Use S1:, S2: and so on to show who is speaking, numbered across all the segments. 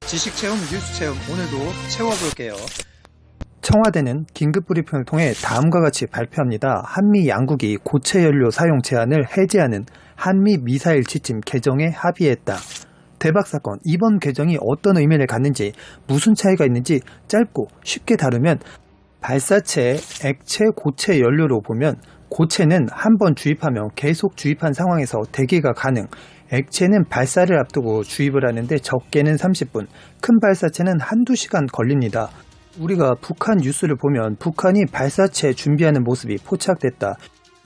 S1: 지식 체험, 뉴스 체험 오늘도 채워볼게요.
S2: 청와대는 긴급 브리핑을 통해 다음과 같이 발표합니다. 한미 양국이 고체 연료 사용 제한을 해제하는 한미 미사일 지침 개정에 합의했다. 대박 사건. 이번 개정이 어떤 의미를 갖는지, 무슨 차이가 있는지 짧고 쉽게 다루면, 발사체 액체 고체 연료로 보면 고체는 한 번 주입하면 계속 주입한 상황에서 대기가 가능, 액체는 발사를 앞두고 주입을 하는데 적게는 30분, 큰 발사체는 한두 시간 걸립니다. 우리가 북한 뉴스를 보면 북한이 발사체 준비하는 모습이 포착됐다,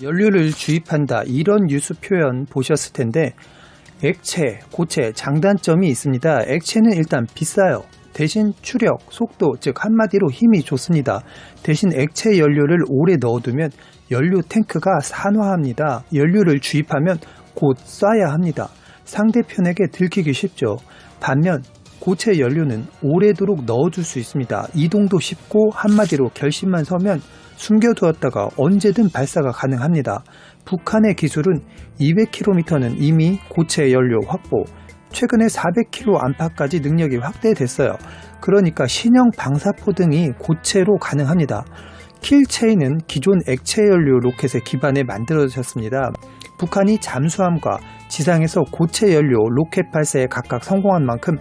S2: 연료를 주입한다, 이런 뉴스 표현 보셨을 텐데, 액체, 고체 장단점이 있습니다. 액체는 일단 비싸요. 대신 추력, 속도, 즉 한마디로 힘이 좋습니다. 대신 액체 연료를 오래 넣어두면 연료 탱크가 산화합니다. 연료를 주입하면 곧 쏴야 합니다. 상대편에게 들키기 쉽죠. 반면 고체 연료는 오래도록 넣어줄 수 있습니다. 이동도 쉽고 한마디로 결심만 서면 숨겨두었다가 언제든 발사가 가능합니다. 북한의 기술은 200km는 이미 고체 연료 확보, 최근에 400km 안팎까지 능력이 확대됐어요. 그러니까 신형 방사포 등이 고체로 가능합니다. 킬체인은 기존 액체 연료 로켓의 기반에 만들어졌습니다. 북한이 잠수함과 지상에서 고체 연료 로켓 발사에 각각 성공한 만큼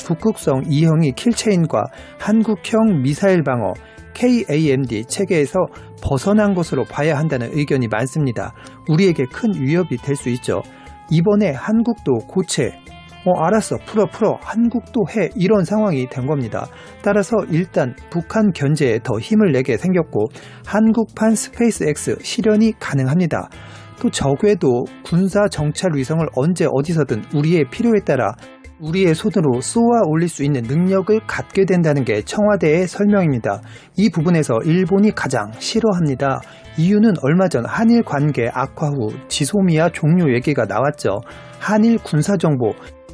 S2: 북극성 2형이 킬체인과 한국형 미사일 방어 KAMD 체계에서 벗어난 것으로 봐야 한다는 의견이 많습니다. 우리에게 큰 위협이 될 수 있죠. 이번에 한국도 고체, 알았어, 풀어, 한국도 해, 이런 상황이 된 겁니다. 따라서 일단 북한 견제에 더 힘을 내게 생겼고, 한국판 스페이스X 실현이 가능합니다. 또 적외도 군사 정찰 위성을 언제 어디서든 우리의 필요에 따라 우리의 손으로 쏘아 올릴 수 있는 능력을 갖게 된다는 게 청와대의 설명입니다. 이 부분에서 일본이 가장 싫어합니다. 이유는 얼마 전 한일 관계 악화 후 지소미아 종료 얘기가 나왔죠. 한일 군사정보,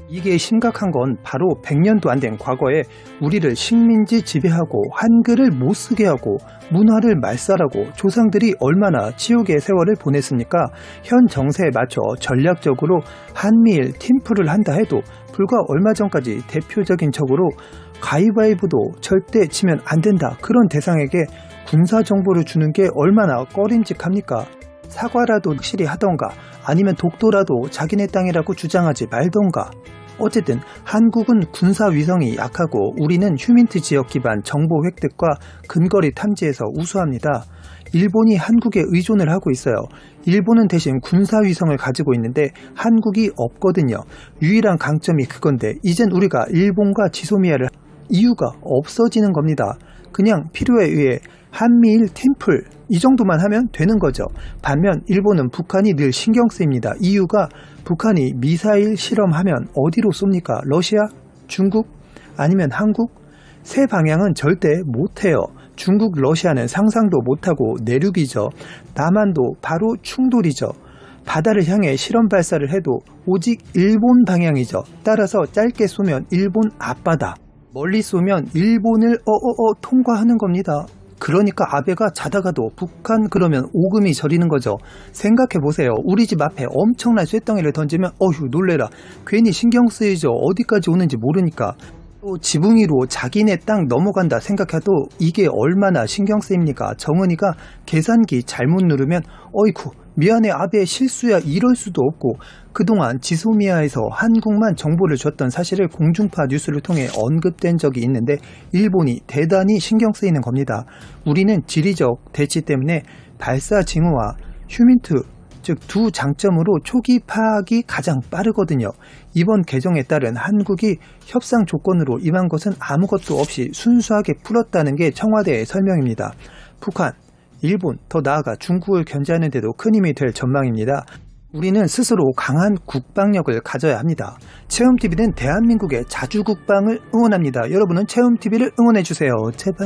S2: 이게 심각한 건 바로 100년도 안 된 과거에 우리를 식민지 지배하고 한글을 못 쓰게 하고 문화를 말살하고 조상들이 얼마나 지옥의 세월을 보냈습니까? 현 정세에 맞춰 전략적으로 한미일 팀플을 한다 해도 불과 얼마 전까지 대표적인 적으로 가위바위보도 절대 치면 안 된다, 그런 대상에게 군사정보를 주는 게 얼마나 꺼림직합니까? 사과라도 확실히 하던가, 아니면 독도라도 자기네 땅이라고 주장하지 말던가. 어쨌든 한국은 군사 위성이 약하고 우리는 휴민트 지역 기반 정보 획득과 근거리 탐지에서 우수합니다. 일본이 한국에 의존을 하고 있어요. 일본은 대신 군사 위성을 가지고 있는데 한국이 없거든요. 유일한 강점이 그건데 이젠 우리가 일본과 지소미아를 이유가 없어지는 겁니다. 그냥 필요에 의해 한미일 팀플, 이 정도만 하면 되는 거죠. 반면 일본은 북한이 늘 신경 쓰입니다. 이유가 북한이 미사일 실험하면 어디로 쏩니까? 러시아? 중국? 아니면 한국? 새 방향은 절대 못해요. 중국, 러시아는 상상도 못하고 내륙이죠. 남한도 바로 충돌이죠. 바다를 향해 실험 발사를 해도 오직 일본 방향이죠. 따라서 짧게 쏘면 일본 앞바다, 멀리 쏘면 일본을 통과하는 겁니다. 그러니까 아베가 자다가도 북한 그러면 오금이 저리는 거죠. 생각해보세요. 우리 집 앞에 엄청난 쇳덩이를 던지면 어휴 놀래라, 괜히 신경 쓰이죠. 어디까지 오는지 모르니까. 또 지붕 위로 자기네 땅 넘어간다 생각해도 이게 얼마나 신경 쓰입니까? 정은이가 계산기 잘못 누르면 어이쿠 미안해 아베 실수야, 이럴 수도 없고, 그동안 지소미아에서 한국만 정보를 줬던 사실을 공중파 뉴스를 통해 언급된 적이 있는데 일본이 대단히 신경 쓰이는 겁니다. 우리는 지리적 대치 때문에 발사 징후와 휴민트, 즉 두 장점으로 초기 파악이 가장 빠르거든요. 이번 개정에 따른 한국이 협상 조건으로 임한 것은 아무것도 없이 순수하게 풀었다는 게 청와대의 설명입니다. 북한, 일본, 더 나아가 중국을 견제하는 데도 큰 힘이 될 전망입니다. 우리는 스스로 강한 국방력을 가져야 합니다. 체험TV는 대한민국의 자주국방을 응원합니다. 여러분은 체험TV를 응원해주세요. 제발.